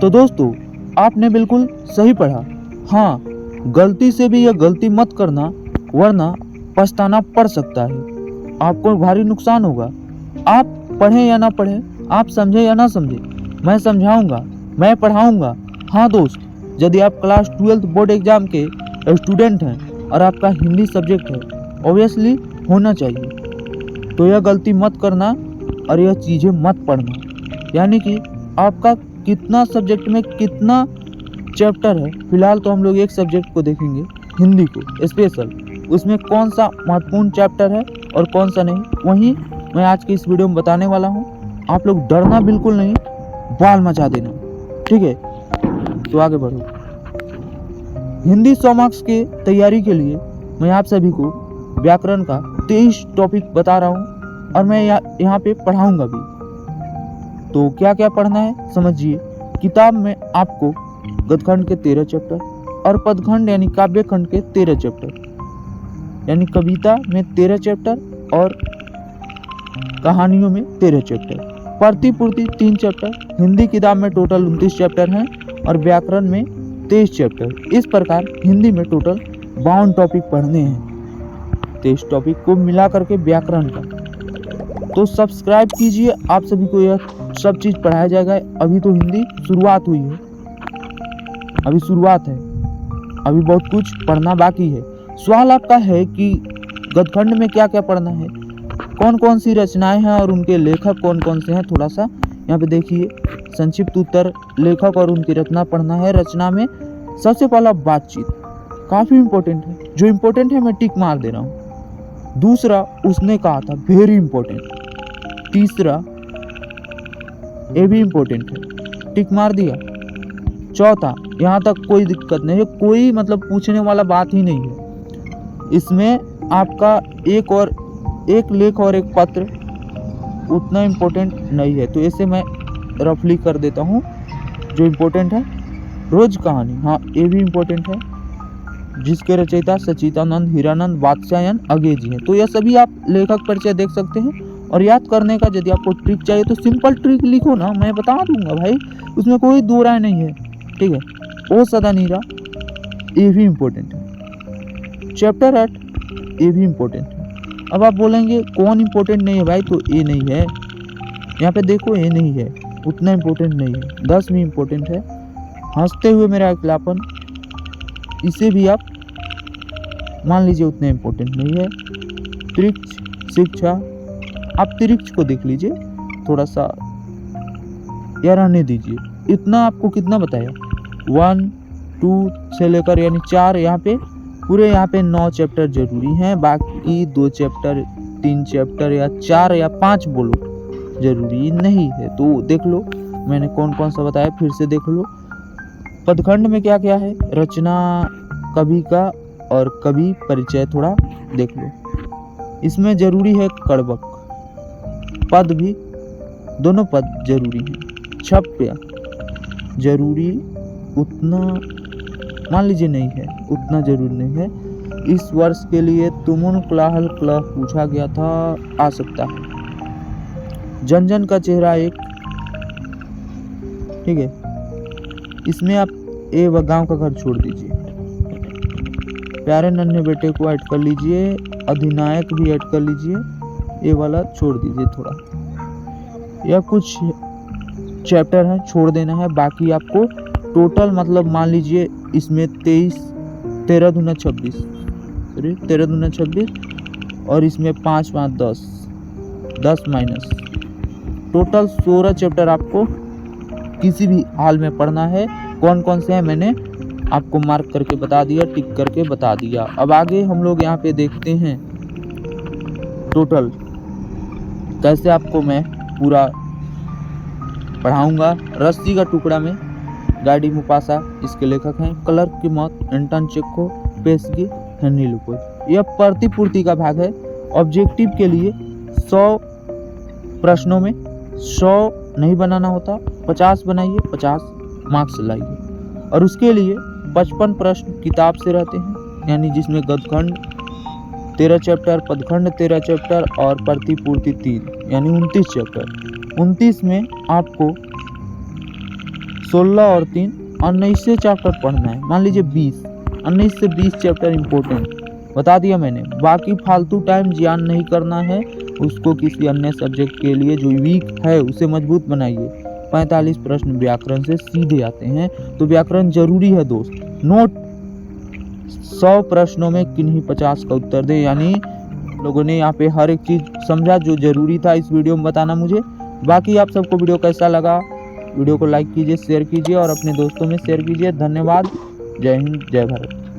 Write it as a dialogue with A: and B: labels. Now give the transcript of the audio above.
A: तो दोस्तों, आपने बिल्कुल सही पढ़ा। हाँ, गलती से भी यह गलती मत करना, वरना पछताना पड़ सकता है। आपको भारी नुकसान होगा। आप पढ़ें या ना पढ़ें, आप समझें या ना समझें, मैं समझाऊंगा, मैं पढ़ाऊंगा। हाँ दोस्त, यदि आप क्लास 12 बोर्ड एग्जाम के स्टूडेंट हैं और आपका हिंदी सब्जेक्ट है, ऑब्वियसली होना चाहिए, तो यह गलती मत करना और यह चीज़ें मत पढ़ना। यानी कि आपका कितना सब्जेक्ट में कितना चैप्टर है। फिलहाल तो हम लोग एक सब्जेक्ट को देखेंगे, हिंदी को स्पेशल, उसमें कौन सा महत्वपूर्ण चैप्टर है और कौन सा नहीं, वही मैं आज की इस वीडियो में बताने वाला हूँ। आप लोग डरना बिल्कुल नहीं, बाल मचा देना, ठीक है। तो आगे बढ़ो। हिंदी 100 मार्क्स के तैयारी के लिए मैं आप सभी को व्याकरण का 23 टॉपिक बता रहा हूँ और मैं यहाँ पे पढ़ाऊंगा भी। तो क्या क्या पढ़ना है समझिए। किताब में आपको गद्यखंड के 13 चैप्टर और पदखंड यानी काव्य खंड के 13 चैप्टर, यानी कविता में 13 चैप्टर और कहानियों में 13 चैप्टर, प्रतिपूर्ति 3 चैप्टर। हिंदी किताब में टोटल 29 चैप्टर हैं और व्याकरण में 23 चैप्टर। इस प्रकार हिंदी में टोटल 52 टॉपिक पढ़ने हैं, 23 टॉपिक को मिला करके व्याकरण का। तो सब्सक्राइब कीजिए, आप सभी को यह सब चीज़ पढ़ाया जाएगा। अभी तो हिंदी शुरुआत हुई है, अभी शुरुआत है, अभी बहुत कुछ पढ़ना बाकी है। सवाल आपका है कि गद्यखंड में क्या क्या पढ़ना है, कौन कौन सी रचनाएं हैं और उनके लेखक कौन कौन से हैं। थोड़ा सा यहाँ पे देखिए, संक्षिप्त उत्तर, लेखक और उनकी रचना पढ़ना है। रचना में सबसे पहला बातचीत, काफ़ी इम्पोर्टेंट है। जो इम्पोर्टेंट है मैं टिक मार दे रहा हूँ। दूसरा, उसने कहा था, वेरी इम्पोर्टेंट। तीसरा, ये भी इम्पोर्टेंट है, टिक मार दिया। चौथा, यहाँ तक कोई दिक्कत नहीं है, कोई मतलब पूछने वाला बात ही नहीं है। इसमें आपका एक लेख और एक पत्र उतना इम्पोर्टेंट नहीं है, तो ऐसे मैं रफली कर देता हूँ। जो इम्पोर्टेंट है, रोज कहानी, हाँ ये भी इम्पोर्टेंट है, जिसके रचयिता सचिदानंद हीरानंद वात्स्यायन अगे जी हैं। तो यह सभी आप लेखक परिचय देख सकते हैं। और याद करने का यदि आपको ट्रिक चाहिए तो सिंपल ट्रिक लिखो ना, मैं बता दूंगा भाई, उसमें कोई दो राय नहीं है, ठीक है। ओ सदा नीरा, ये भी इम्पोर्टेंट है। चैप्टर 8, ये भी इम्पोर्टेंट है। अब आप बोलेंगे कौन इम्पोर्टेंट नहीं है भाई, तो ये नहीं है, यहाँ पे देखो ये नहीं है, उतना इम्पोर्टेंट नहीं है। 10 भी इम्पोर्टेंट है। हंसते हुए मेरा अकेलापन, इसे भी आप मान लीजिए उतना इम्पोर्टेंट नहीं है। त्रिक्ष शिक्षा, आप त्रिक्ष को देख लीजिए, थोड़ा सा या रहने दीजिए। इतना आपको कितना बताया, 1, 2 से लेकर यानी 4, यहाँ पे पूरे यहाँ पे 9 चैप्टर जरूरी हैं। बाकी 2 चैप्टर, 3 चैप्टर या 4 या 5 बोलो, जरूरी नहीं है। तो देख लो मैंने कौन कौन सा बताया, फिर से देख लो। पदखंड में क्या क्या है, रचना, कवि का और कवि परिचय थोड़ा देख लो। इसमें जरूरी है कड़बक, पद भी, दोनों पद जरूरी हैं। छप्य जरूरी उतना मान लीजिए नहीं है, उतना जरूरी नहीं है। इस वर्ष के लिए तुमुन क्लाहल क्लह पूछा गया था, आ सकता है। जन जन का चेहरा एक, ठीक है। इसमें आप ए व गांव का घर छोड़ दीजिए। प्यारे नन्हे बेटे को ऐड कर लीजिए, अधिनायक भी ऐड कर लीजिए, ये वाला छोड़ दीजिए थोड़ा। यह कुछ चैप्टर हैं, छोड़ देना है। बाकी आपको टोटल मतलब मान लीजिए इसमें 13 दूना 26, सॉरी 13 दूना 26 और इसमें 5 5 10 माइनस, टोटल 16 चैप्टर आपको किसी भी हाल में पढ़ना है। कौन कौन से हैं मैंने आपको मार्क करके बता दिया, टिक करके बता दिया। अब आगे हम लोग यहाँ पे देखते हैं टोटल कैसे आपको मैं पूरा पढ़ाऊंगा। रस्सी का टुकड़ा में गाड़ी मुपासा, इसके लेखक हैं। क्लर्क की मौत, एंटन चेखो, पेशगी, हेनरी लुकोज। यह प्रतिपूर्ति का भाग है। ऑब्जेक्टिव के लिए 100 प्रश्नों में 100 नहीं बनाना होता, 50 बनाइए, 50 मार्क्स लाइए। और उसके लिए 55 प्रश्न किताब से रहते हैं, यानी जिसमें गद्यखंड 13 चैप्टर, पदखंड 13 चैप्टर और प्रतिपूर्ति 3, यानी 29 चैप्टर। 29 में आपको 16 और 3 19 से चैप्टर पढ़ना है। मान लीजिए 19 से 20 चैप्टर इम्पोर्टेंट बता दिया मैंने। बाकी फालतू टाइम जियान नहीं करना है, उसको किसी अन्य सब्जेक्ट के लिए जो वीक है उसे मजबूत बनाइए। 45 प्रश्न व्याकरण से सीधे आते हैं, तो व्याकरण जरूरी है दोस्त। नोट 100 प्रश्नों में किन्हीं 50 का उत्तर दे, यानी लोगों ने यहाँ पे हर एक चीज़ समझा जो जरूरी था इस वीडियो में बताना मुझे। बाकी आप सबको वीडियो कैसा लगा, वीडियो को लाइक कीजिए, शेयर कीजिए और अपने दोस्तों में शेयर कीजिए। धन्यवाद। जय हिंद, जय भारत।